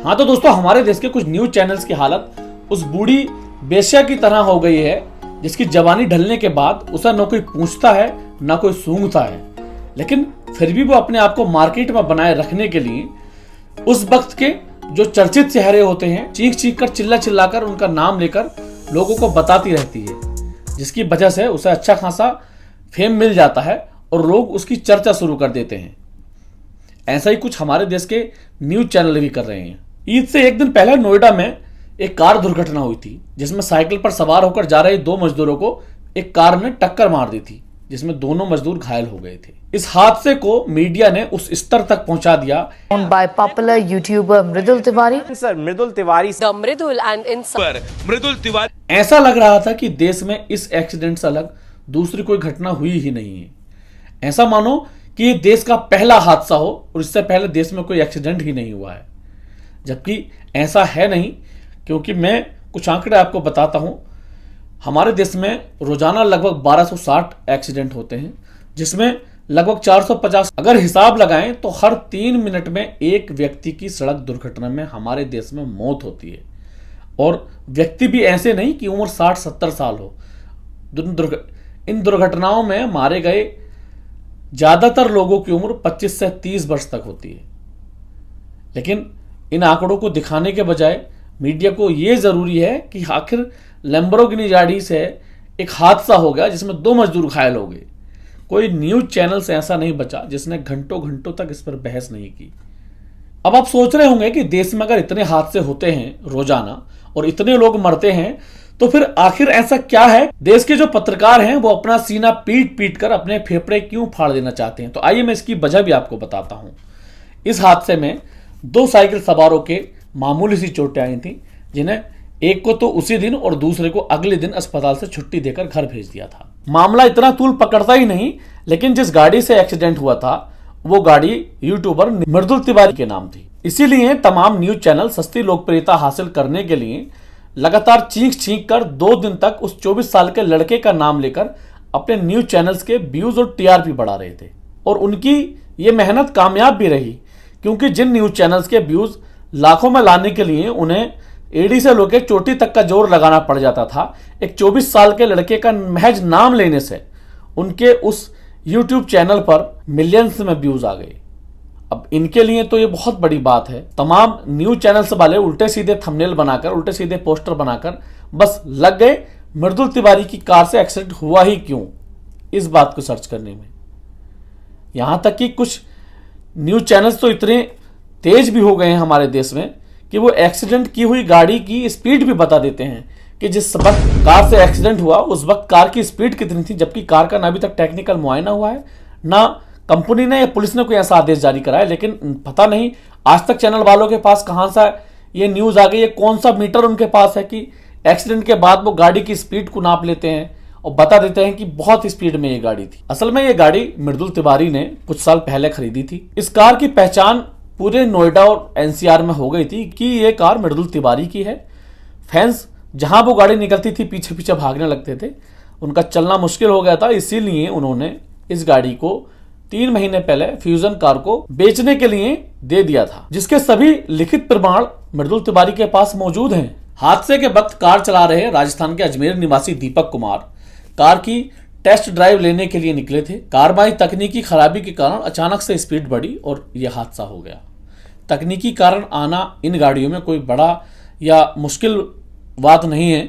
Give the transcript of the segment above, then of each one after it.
हाँ तो दोस्तों, हमारे देश के कुछ न्यूज चैनल्स की हालत उस बूढ़ी बेश्या की तरह हो गई है जिसकी जवानी ढलने के बाद उसे न कोई पूछता है न कोई सूंघता है, लेकिन फिर भी वो अपने आप को मार्केट में बनाए रखने के लिए उस वक्त के जो चर्चित चेहरे होते हैं चीख चीख कर चिल्ला चिल्लाकर उनका नाम लेकर लोगों को बताती रहती है, जिसकी वजह से उसे अच्छा खासा फेम मिल जाता है और लोग उसकी चर्चा शुरू कर देते हैं। ऐसा ही कुछ हमारे देश के न्यूज चैनल भी कर रहे हैं। ईद से एक दिन पहले नोएडा में एक कार दुर्घटना हुई थी जिसमें साइकिल पर सवार होकर जा रहे दो मजदूरों को एक कार ने टक्कर मार दी थी, जिसमें दोनों मजदूर घायल हो गए थे। इस हादसे को मीडिया ने उस स्तर तक पहुंचा दिया। By popular YouTuber Mridul Tiwari. Sir, Mridul Tiwari. The Mridul and in मृदुल तिवारी। ऐसा लग रहा था कि देश में इस एक्सीडेंट से अलग दूसरी कोई घटना हुई ही नहीं है। ऐसा मानो कि ये देश का पहला हादसा हो और इससे पहले देश में कोई एक्सीडेंट ही नहीं हुआ है, जबकि ऐसा है नहीं, क्योंकि मैं कुछ आंकड़े आपको बताता हूं। हमारे देश में रोजाना लगभग 1260 एक्सीडेंट होते हैं, जिसमें लगभग 450 अगर हिसाब लगाएं तो हर 3 मिनट में एक व्यक्ति की सड़क दुर्घटना में हमारे देश में मौत होती है। और व्यक्ति भी ऐसे नहीं कि उम्र 60-70 साल हो। इन दुर्घटनाओं में मारे गए ज्यादातर लोगों की उम्र 25 से 30 वर्ष तक होती है। लेकिन इन आंकड़ों को दिखाने के बजाय मीडिया को यह जरूरी है कि आखिर लैम्बोर्गिनी गाड़ी से एक हादसा हो गया जिसमें 2 मजदूर घायल हो गए। कोई न्यूज चैनल से ऐसा नहीं बचा जिसने घंटों घंटों तक इस पर बहस नहीं की। अब आप सोच रहे होंगे कि देश में अगर इतने हादसे होते हैं रोजाना और इतने लोग मरते हैं तो फिर आखिर ऐसा क्या है, देश के जो पत्रकार हैं वो अपना सीना पीट पीट कर अपने फेफड़े क्यों फाड़ देना चाहते हैं। तो आइए मैं इसकी वजह भी आपको बताता हूं। इस हादसे में 2 साइकिल सवारों के मामूली सी चोटें आई थी, जिन्हें एक को तो उसी दिन और दूसरे को अगले दिन अस्पताल से छुट्टी देकर घर भेज दिया था। मामला इतना तूल पकड़ता ही नहीं, लेकिन जिस गाड़ी से एक्सीडेंट हुआ था वो गाड़ी यूट्यूबर मृदुल तिवारी के नाम थी। इसीलिए तमाम न्यूज चैनल सस्ती लोकप्रियता हासिल करने के लिए लगातार चीख चीख कर 2 दिन तक उस 24 साल के लड़के का नाम लेकर अपने न्यूज चैनल्स के व्यूज और टीआरपी बढ़ा रहे थे। और उनकी ये मेहनत कामयाब भी रही, क्योंकि जिन न्यूज चैनल्स के व्यूज लाखों में लाने के लिए उन्हें एड़ी से लेकर चोटी तक का जोर लगाना पड़ जाता था, एक 24 साल के लड़के का महज नाम लेने से उनके उस यूट्यूब चैनल पर मिलियंस में व्यूज आ गए। अब इनके लिए तो ये बहुत बड़ी बात है। तमाम न्यूज चैनल्स वाले उल्टे सीधे थंबनेल बनाकर, उल्टे सीधे पोस्टर बनाकर बस लग गए मृदुल तिवारी की कार से एक्सीडेंट हुआ ही क्यों, इस बात को सर्च करने में। यहां तक कि कुछ न्यूज चैनल्स तो इतने तेज भी हो गए हैं हमारे देश में कि वो एक्सीडेंट की हुई गाड़ी की स्पीड भी बता देते हैं कि जिस वक्त कार से एक्सीडेंट हुआ उस वक्त कार की स्पीड कितनी थी, जबकि कार का ना अभी तक टेक्निकल मुआयना हुआ है, ना कंपनी ने या पुलिस ने कोई ऐसा आदेश जारी करा है। लेकिन पता नहीं आज तक चैनल वालों के पास कहां सा ये न्यूज आ गई है, कौन सा मीटर उनके पास है कि एक्सीडेंट के बाद वो गाड़ी की स्पीड को नाप लेते हैं और बता देते हैं कि बहुत स्पीड में ये गाड़ी थी। असल में ये गाड़ी मृदुल तिवारी ने कुछ साल पहले खरीदी थी। इस कार की पहचान पूरे नोएडा और एनसीआर में हो गई थी कि ये कार मृदुल तिवारी की है। फैंस जहां वो गाड़ी निकलती थी पीछे पीछे भागने लगते थे, उनका चलना मुश्किल हो गया था। इसीलिए उन्होंने इस गाड़ी को 3 महीने पहले फ्यूजन कार को बेचने के लिए दे दिया था, जिसके सभी लिखित प्रमाण मृदुल तिवारी के पास मौजूद हैं। हादसे के वक्त कार चला रहे राजस्थान के अजमेर निवासी दीपक कुमार कार की टेस्ट ड्राइव लेने के लिए निकले थे। कार में तकनीकी खराबी के कारण अचानक से स्पीड बढ़ी और यह हादसा हो गया। तकनीकी कारण आना इन गाड़ियों में कोई बड़ा या मुश्किल बात नहीं है,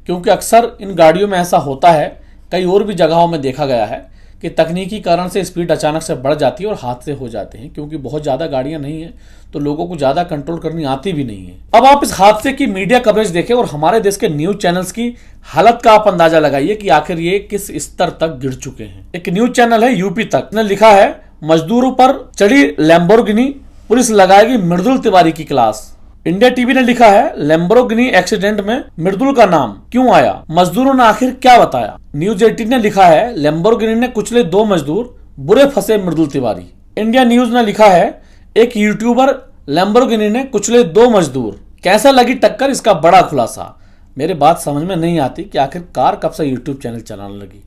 क्योंकि अक्सर इन गाड़ियों में ऐसा होता है, कई और भी जगहों में देखा गया है कि तकनीकी कारण से स्पीड अचानक से बढ़ जाती है और हादसे हो जाते हैं, क्योंकि बहुत ज़्यादा गाड़ियां नहीं हैं तो लोगों को ज़्यादा कंट्रोल करनी आती भी नहीं है। अब आप इस हादसे की मीडिया कवरेज देखें और हमारे देश के न्यूज चैनल्स की हालत का आप अंदाजा लगाइए कि आखिर ये किस स्तर तक गिर चुके हैं। एक न्यूज चैनल है यूपी तक ने लिखा है, मजदूरों पर चढ़ी लैम्बोर्गिनी, पुलिस लगाएगी मृदुल तिवारी की क्लास। इंडिया टीवी ने लिखा है, लैम्बोर्गिनी एक्सीडेंट में मृदुल का नाम क्यों आया, मजदूरों ने आखिर क्या बताया। न्यूज 18 ने लिखा है, लैम्बोर्गिनी ने कुचले 2 मजदूर, बुरे फंसे मृदुल तिवारी। इंडिया न्यूज ने लिखा है, एक यूट्यूबर लैम्बोर्गिनी ने कुचले 2 मजदूर, कैसा लगी टक्कर, इसका बड़ा खुलासा। मेरे बात समझ में नहीं आती कि आखिर कार कब से यूट्यूब चैनल चलाने लगी,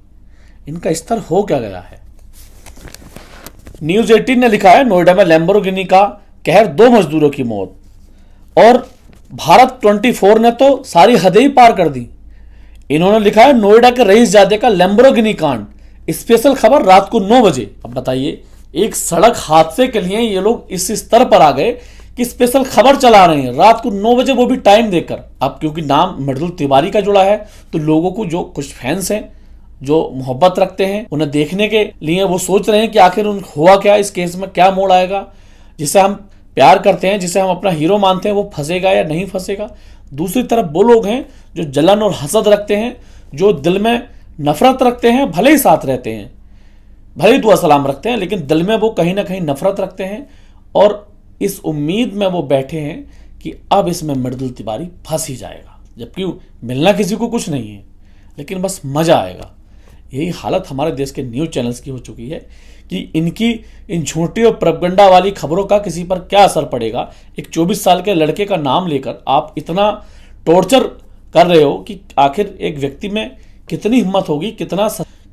इनका स्तर हो क्या गया है। न्यूज 18 ने लिखा है, नोएडा में लैम्बोर्गिनी का कहर, 2 मजदूरों की मौत। और भारत 24 ने तो सारी हदें ही पार कर दी। इन्होंने लिखा है नोएडा के रईसजादे का लैम्बोर्गिनी कांड, स्पेशल खबर रात को 9 बजे। अब बताइए, एक सड़क हादसे के लिए ये लोग इस स्तर पर आ गए कि स्पेशल खबर चला रहे हैं रात को 9 बजे, वो भी टाइम देकर। अब क्योंकि नाम मृदुल तिवारी का जुड़ा है तो लोगों को, जो कुछ फैंस हैं जो मोहब्बत रखते हैं, उन्हें देखने के लिए वो सोच रहे हैं कि आखिर हुआ क्या, इस केस में क्या मोड़ आएगा। जिसे हम प्यार करते हैं, जिसे हम अपना हीरो मानते हैं, वो फंसेगा या नहीं फंसेगा। दूसरी तरफ वो लोग हैं जो जलन और हसद रखते हैं, जो दिल में नफरत रखते हैं, भले ही साथ रहते हैं, भले ही दुआ सलाम रखते हैं, लेकिन दिल में वो कहीं ना कहीं नफरत रखते हैं और इस उम्मीद में वो बैठे हैं कि अब इसमें मृदुल तिवारी फंस ही जाएगा। जबकि मिलना किसी को कुछ नहीं है, लेकिन बस मजा आएगा। यही हालत हमारे देश के न्यूज़ चैनल्स की हो चुकी है कि इनकी इन झूठी और प्रोपेगेंडा वाली खबरों का किसी पर क्या असर पड़ेगा। एक 24 साल के लड़के का नाम लेकर आप इतना टॉर्चर कर रहे हो कि आखिर एक व्यक्ति में कितनी हिम्मत होगी,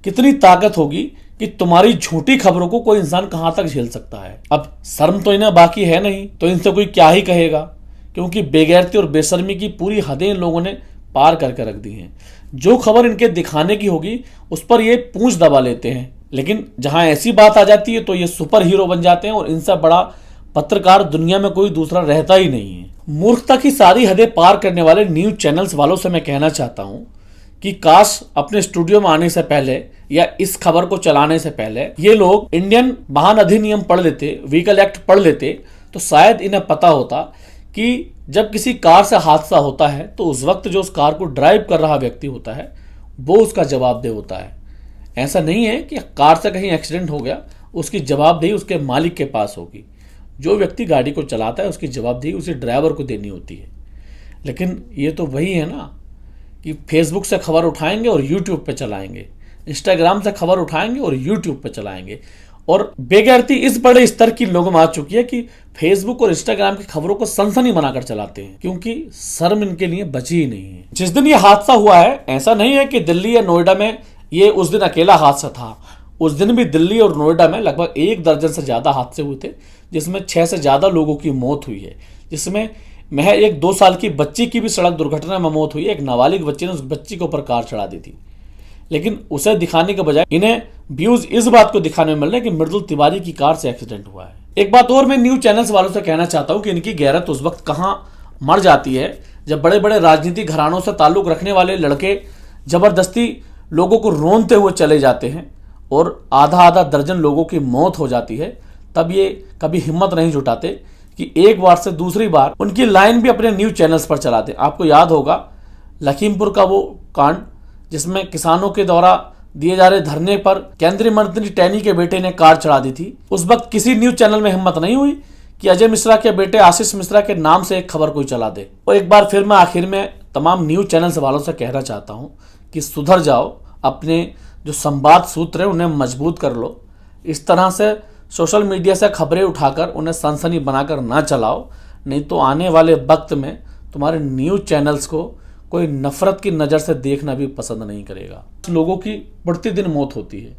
कितनी ताकत होगी कि तुम्हारी झूठी खबरों को कोई इंसान कहां तक झेल सकता है। अब शर्म तो इन्हें बाकी है नहीं, तो इनसे कोई क्या ही कहेगा, क्योंकि बेगैरती और बेशर्मी की पूरी हदें इन लोगों ने पार करके रख दी हैं। जो खबर इनके दिखाने की होगी उस पर ये पूंछ दबा लेते हैं, लेकिन जहां ऐसी बात आ जाती है तो ये सुपर हीरो बन जाते हैं और इनसे बड़ा पत्रकार दुनिया में कोई दूसरा रहता ही नहीं है। मूर्खता की सारी हदें पार करने वाले न्यूज चैनल्स वालों से मैं कहना चाहता हूं कि काश अपने स्टूडियो में आने से पहले या इस खबर को चलाने से पहले ये लोग इंडियन वाहन अधिनियम पढ़ लेते, व्हीकल एक्ट पढ़ लेते, तो शायद इन्हें पता होता कि जब किसी कार से हादसा होता है तो उस वक्त जो उस कार को ड्राइव कर रहा व्यक्ति होता है वो उसका जवाबदेह होता है। ऐसा नहीं है कि कार से कहीं एक्सीडेंट हो गया, उसकी जवाबदेही उसके मालिक के पास होगी। जो व्यक्ति गाड़ी को चलाता है उसकी जवाबदेही उसी ड्राइवर को देनी होती है। लेकिन ये तो वही है ना कि फेसबुक से खबर उठाएंगे और यूट्यूब पे चलाएंगे, इंस्टाग्राम से खबर उठाएंगे और यूट्यूब पे चलाएंगे। और बेगैरती इस बड़े स्तर की लोगों में आ चुकी है कि फेसबुक और इंस्टाग्राम की खबरों को सनसनी बनाकर चलाते हैं, क्योंकि शर्म इनके लिए बची ही नहीं है। जिस दिन ये हादसा हुआ है, ऐसा नहीं है कि दिल्ली या नोएडा में ये उस दिन अकेला हादसा था। उस दिन भी दिल्ली और नोएडा में लगभग 1 दर्जन से ज्यादा हादसे हुए थे, जिसमें 6 से ज्यादा लोगों की मौत हुई है, जिसमें महज एक 2 साल की बच्ची की भी सड़क दुर्घटना में मौत हुई है। एक नाबालिग बच्ची ने उस बच्ची के ऊपर कार चढ़ा दी थी, लेकिन उसे दिखाने के बजाय इन्हें व्यूज इस बात को दिखाने में मिल रहे हैं कि मृदुल तिवारी की कार से एक्सीडेंट हुआ है। एक बात और मैं न्यूज चैनल्स वालों से कहना चाहता हूं कि इनकी गैरत उस वक्त कहां मर जाती है जब बड़े बड़े राजनीतिक घरानों से ताल्लुक रखने वाले लड़के जबरदस्ती लोगों को रोनते हुए चले जाते हैं और आधा दर्जन लोगों की मौत हो जाती है। तब ये कभी हिम्मत नहीं जुटाते कि एक बार से दूसरी बार उनकी लाइन भी अपने न्यूज चैनल्स पर चलाते। आपको याद होगा लखीमपुर का वो कांड जिसमें किसानों के द्वारा दिए जा रहे धरने पर केंद्रीय मंत्री टैनी के बेटे ने कार चढ़ा दी थी। उस वक्त किसी न्यूज चैनल में हिम्मत नहीं हुई कि अजय मिश्रा के बेटे आशीष मिश्रा के नाम से एक खबर कोई चला दे। और एक बार फिर मैं आखिर में तमाम न्यूज चैनल्स वालों से कहना चाहता हूं कि सुधर जाओ, अपने जो संवाद सूत्र है उन्हें मजबूत कर लो। इस तरह से सोशल मीडिया से खबरें उठाकर उन्हें सनसनी बनाकर ना चलाओ, नहीं तो आने वाले वक्त में तुम्हारे न्यूज चैनल्स को कोई नफरत की नज़र से देखना भी पसंद नहीं करेगा। लोगों की बढ़ती दिन मौत होती है।